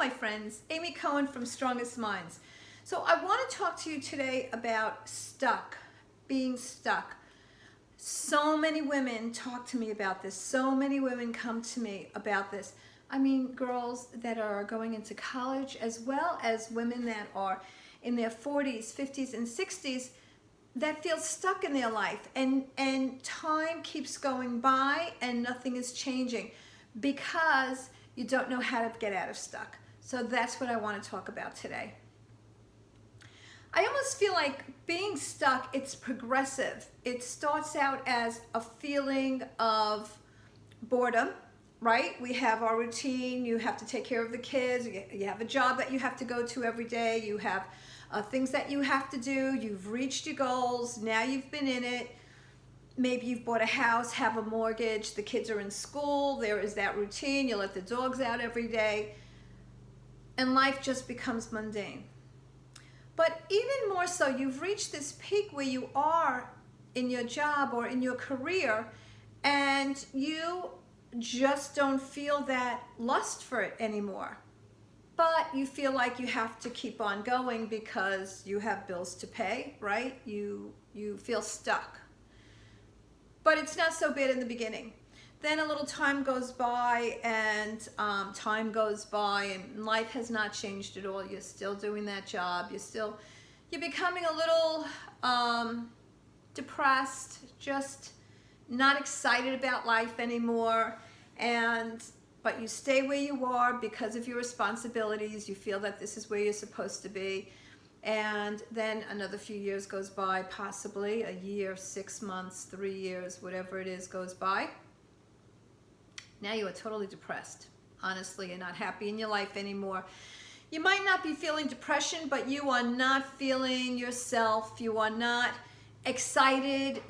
my friends, Amy Cohen from Strongest Minds. So I want to talk to you today about stuck, being stuck. So many women talk to me about this. So many women come to me about this. I mean, girls that are going into college as well as women that are in their 40s, 50s, and 60s that feel stuck in their life, and time keeps going by and nothing is changing because you don't know how to get out of stuck. So that's what I want to talk about today. I almost feel like being stuck, it's progressive. It starts out as a feeling of boredom, right? We have our routine, you have to take care of the kids, you have a job that you have to go to every day, you have things that you have to do, you've reached your goals, now you've been in it. Maybe you've bought a house, have a mortgage, the kids are in school, there is that routine, you let the dogs out every day, and life just becomes mundane. But even more so, you've reached this peak where you are in your job or in your career, and you just don't feel that lust for it anymore. But you feel like you have to keep on going because you have bills to pay, right? You feel stuck. But it's not so bad in the beginning. Then a little time goes by and life has not changed at all. You're still doing that job. You're becoming a little depressed, just not excited about life anymore. But you stay where you are because of your responsibilities. You feel that this is where you're supposed to be. And then another few years goes by, possibly a year, 6 months, 3 years, whatever it is goes by. Now you are totally depressed. Honestly, you're not happy in your life anymore. You might not be feeling depression, but you are not feeling yourself. You are not excited.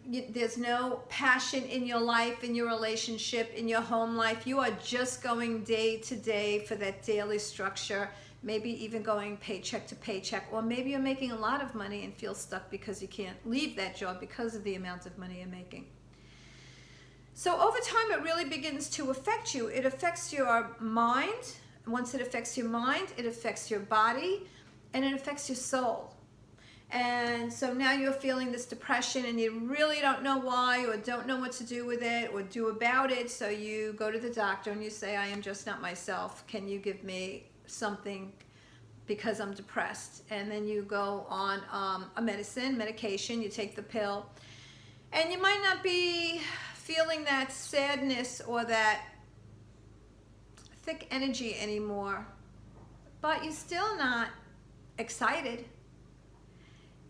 There's no passion in your life, in your relationship, in your home life. You are just going day to day for that daily structure, maybe even going paycheck to paycheck, or maybe you're making a lot of money and feel stuck because you can't leave that job because of the amount of money you're making. So over time, it really begins to affect you. It affects your mind. Once it affects your mind, it affects your body, and it affects your soul. And so now you're feeling this depression and you really don't know why or don't know what to do with it or do about it. So you go to the doctor and you say, I am just not myself. Can you give me something because I'm depressed? And then you go on a medication, you take the pill. And you might not be feeling that sadness or that thick energy anymore, but you're still not excited.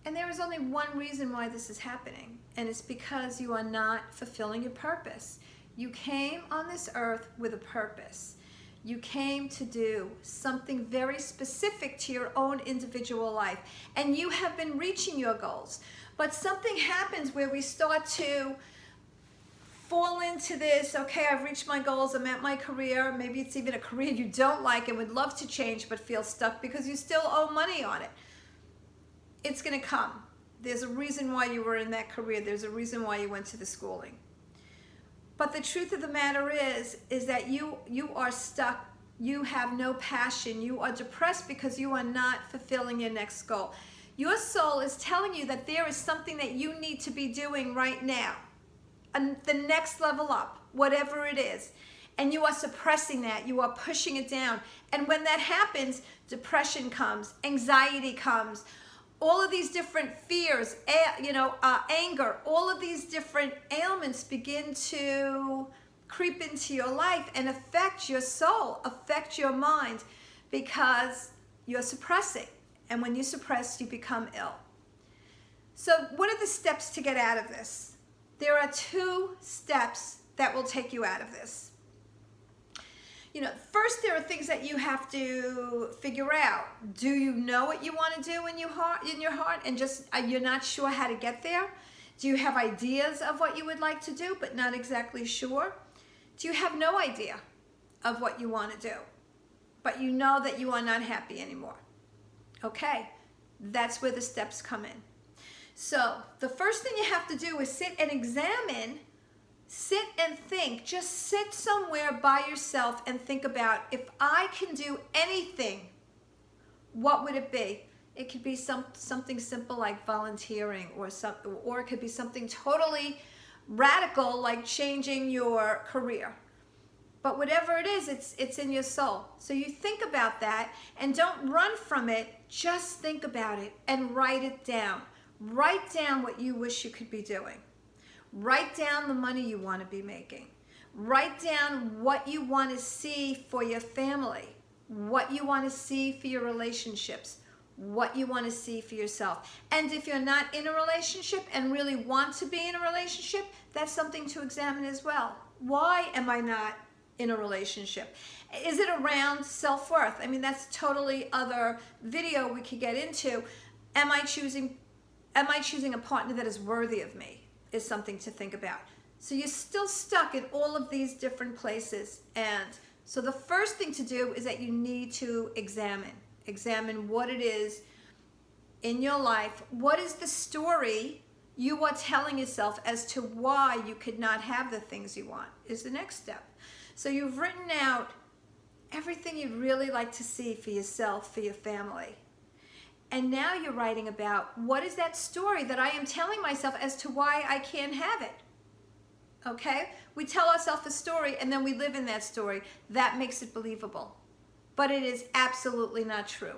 And there is only one reason why this is happening, and it's because you are not fulfilling your purpose. You came on this earth with a purpose. You came to do something very specific to your own individual life, and you have been reaching your goals. But something happens where we start to fall into this, okay, I've reached my goals, I'm at my career, maybe it's even a career you don't like and would love to change but feel stuck because you still owe money on it. It's going to come. There's a reason why you were in that career. There's a reason why you went to the schooling. But the truth of the matter is that you are stuck. You have no passion. You are depressed because you are not fulfilling your next goal. Your soul is telling you that there is something that you need to be doing right now. And the next level up, whatever it is. And you are suppressing that. You are pushing it down. And when that happens, depression comes, anxiety comes, all of these different fears, anger, all of these different ailments begin to creep into your life and affect your soul, affect your mind, because you're suppressing. And when you suppress, you become ill. So what are the steps to get out of this? There are 2 steps that will take you out of this. First there are things that you have to figure out. Do you know what you want to do in your heart and just you're not sure how to get there? Do you have ideas of what you would like to do but not exactly sure? Do you have no idea of what you want to do, but you know that you are not happy anymore? Okay, that's where the steps come in. So the first thing you have to do is sit and examine Sit and think. Just sit somewhere by yourself and think about, if I can do anything, what would it be? It could be something simple like volunteering, or it could be something totally radical like changing your career. But whatever it is, it's in your soul. So you think about that and don't run from it. Just think about it and write it down. Write down what you wish you could be doing. Write down the money you want to be making. Write down what you want to see for your family, what you want to see for your relationships, what you want to see for yourself. And if you're not in a relationship and really want to be in a relationship, that's something to examine as well. Why am I not in a relationship? Is it around self-worth? I mean, that's totally other video we could get into. Am I choosing a partner that is worthy of me? Is something to think about. So you're still stuck in all of these different places. And so the first thing to do is that you need to examine what it is in your life. What is the story you are telling yourself as to why you could not have the things you want, is the next step. So you've written out everything you'd really like to see for yourself, for your family. And now you're writing about, what is that story that I am telling myself as to why I can't have it? Okay? We tell ourselves a story and then we live in that story. That makes it believable. But it is absolutely not true.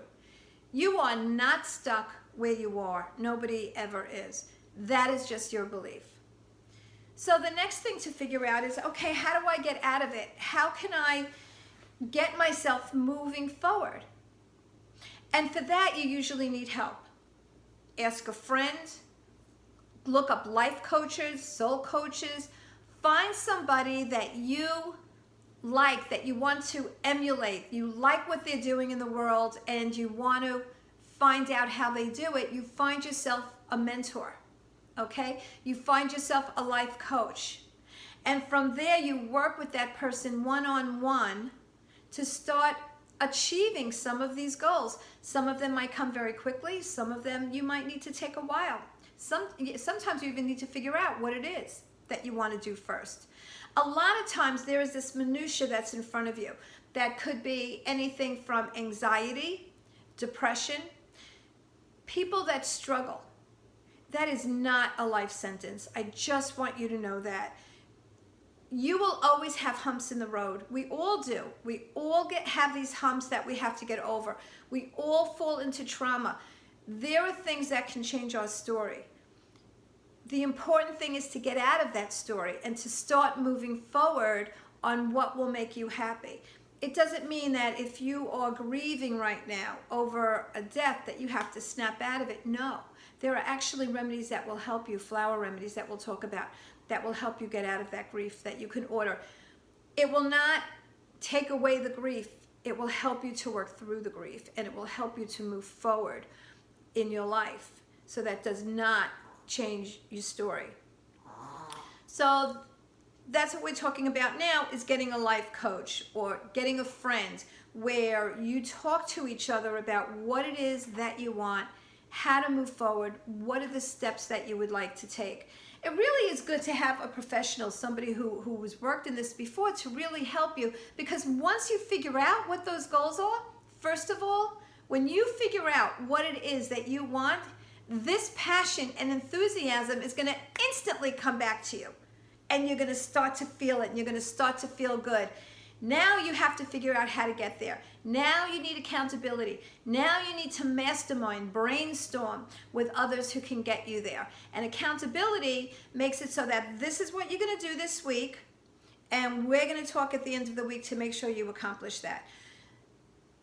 You are not stuck where you are. Nobody ever is. That is just your belief. So the next thing to figure out is, okay, how do I get out of it? How can I get myself moving forward? And for that, you usually need help. Ask a friend, look up life coaches, soul coaches, find somebody that you like, that you want to emulate. You like what they're doing in the world and you want to find out how they do it. You find yourself a mentor, okay? You find yourself a life coach. And from there, you work with that person one-on-one to start achieving some of these goals. Some of them might come very quickly. Some of them you might need to take a while. Sometimes you even need to figure out what it is that you want to do first. A lot of times there is this minutia that's in front of you that could be anything from anxiety, depression, people that struggle. That is not a life sentence. I just want you to know that. You will always have humps in the road. We all do. We all have these humps that we have to get over. We all fall into trauma. There are things that can change our story. The important thing is to get out of that story and to start moving forward on what will make you happy. It doesn't mean that if you are grieving right now over a death that you have to snap out of it. No. There are actually remedies that will help you, flower remedies that we'll talk about, that will help you get out of that grief that you can order. It will not take away the grief. It will help you to work through the grief, and it will help you to move forward in your life. So that does not change your story. So that's what we're talking about now, is getting a life coach or getting a friend where you talk to each other about what it is that you want, how to move forward, what are the steps that you would like to take. It really is good to have a professional, somebody who has worked in this before, to really help you, because once you figure out what those goals are, first of all, when you figure out what it is that you want, this passion and enthusiasm is going to instantly come back to you, and you're going to start to feel it, and you're going to start to feel good. Now you have to figure out how to get there. Now you need accountability. Now you need to mastermind, brainstorm with others who can get you there. And accountability makes it so that this is what you're going to do this week, and we're going to talk at the end of the week to make sure you accomplish that.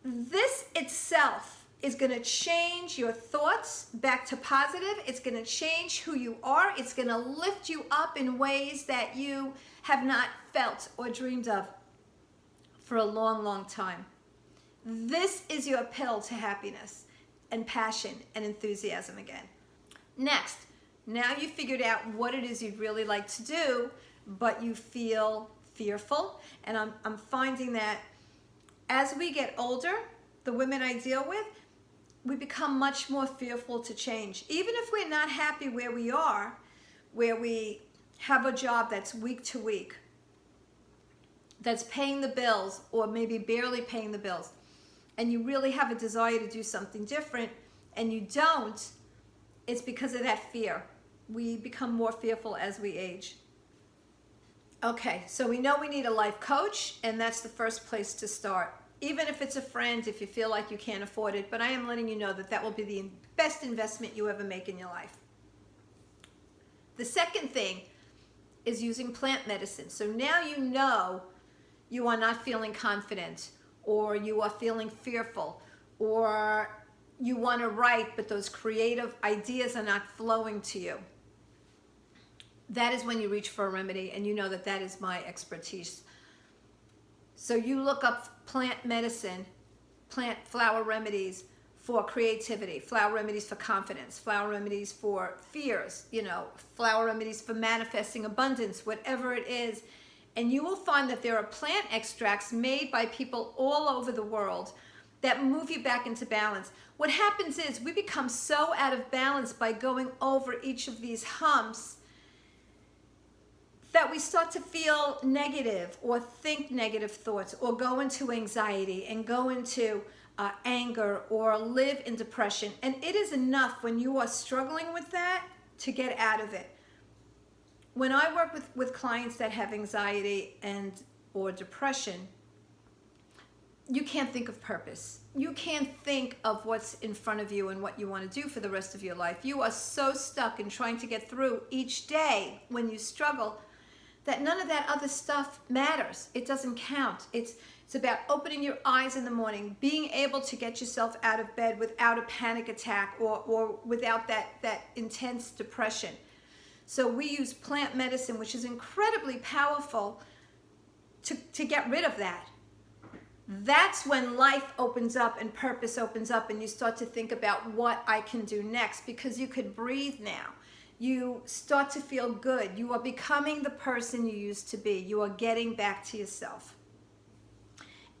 This itself is going to change your thoughts back to positive. It's going to change who you are. It's going to lift you up in ways that you have not felt or dreamed of for a long, long time. This is your pill to happiness and passion and enthusiasm again. Next, now you figured out what it is you'd really like to do, but you feel fearful. And I'm finding that as we get older, the women I deal with, we become much more fearful to change. Even if we're not happy where we are, where we have a job that's week to week, that's paying the bills or maybe barely paying the bills, and you really have a desire to do something different and you don't, it's because of that fear. We become more fearful as we age. Okay, so we know we need a life coach, and that's the first place to start. Even if it's a friend, if you feel like you can't afford it, but I am letting you know that that will be the best investment you ever make in your life. The second thing is using plant medicine. So now you know you are not feeling confident, or you are feeling fearful, or you want to write, but those creative ideas are not flowing to you. That is when you reach for a remedy, and you know that that is my expertise. So you look up plant medicine, plant flower remedies for creativity, flower remedies for confidence, flower remedies for fears, flower remedies for manifesting abundance, whatever it is. And you will find that there are plant extracts made by people all over the world that move you back into balance. What happens is we become so out of balance by going over each of these humps that we start to feel negative or think negative thoughts or go into anxiety and go into anger or live in depression. And it is enough when you are struggling with that to get out of it. When I work with clients that have anxiety and or depression, you can't think of purpose. You can't think of what's in front of you and what you want to do for the rest of your life. You are so stuck in trying to get through each day when you struggle that none of that other stuff matters. It doesn't count. It's about opening your eyes in the morning, being able to get yourself out of bed without a panic attack or without that intense depression. So we use plant medicine, which is incredibly powerful to get rid of that. That's when life opens up and purpose opens up, and you start to think about what I can do next, because you could breathe now. You start to feel good. You are becoming the person you used to be. You are getting back to yourself.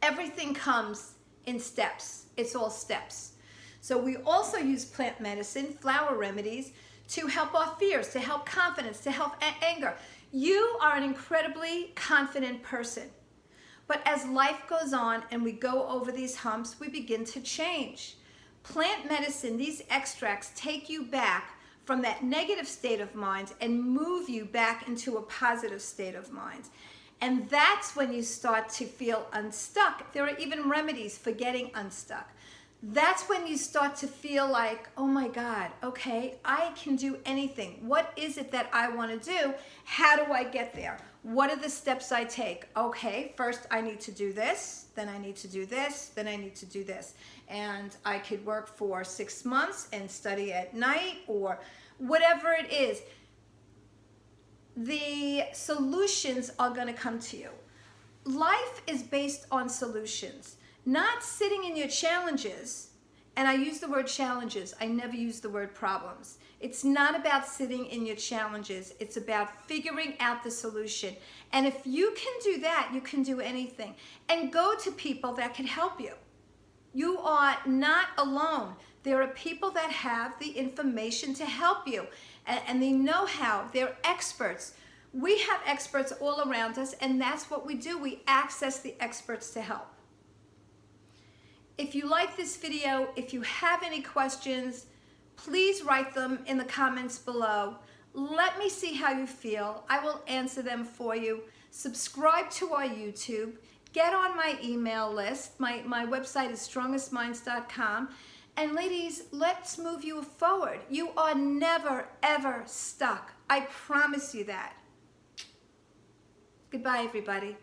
Everything comes in steps. It's all steps. So we also use plant medicine, flower remedies, to help our fears, to help confidence, to help anger. You are an incredibly confident person. But as life goes on and we go over these humps, we begin to change. Plant medicine, these extracts take you back from that negative state of mind and move you back into a positive state of mind. And that's when you start to feel unstuck. There are even remedies for getting unstuck. That's when you start to feel like, oh my God, okay, I can do anything. What is it that I want to do? How do I get there? What are the steps I take? Okay, first I need to do this, then I need to do this, then I need to do this. And I could work for 6 months and study at night or whatever it is. The solutions are going to come to you. Life is based on solutions, not sitting in your challenges. And I use the word challenges. I never use the word problems. It's not about sitting in your challenges. It's about figuring out the solution. And if you can do that, you can do anything. And go to people that can help you. You are not alone. There are people that have the information to help you. And they know how. They're experts. We have experts all around us, and that's what we do. We access the experts to help. If you like this video, if you have any questions, please write them in the comments below. Let me see how you feel. I will answer them for you. Subscribe to our YouTube. Get on my email list. My website is strongestminds.com. And ladies, let's move you forward. You are never, ever stuck. I promise you that. Goodbye, everybody.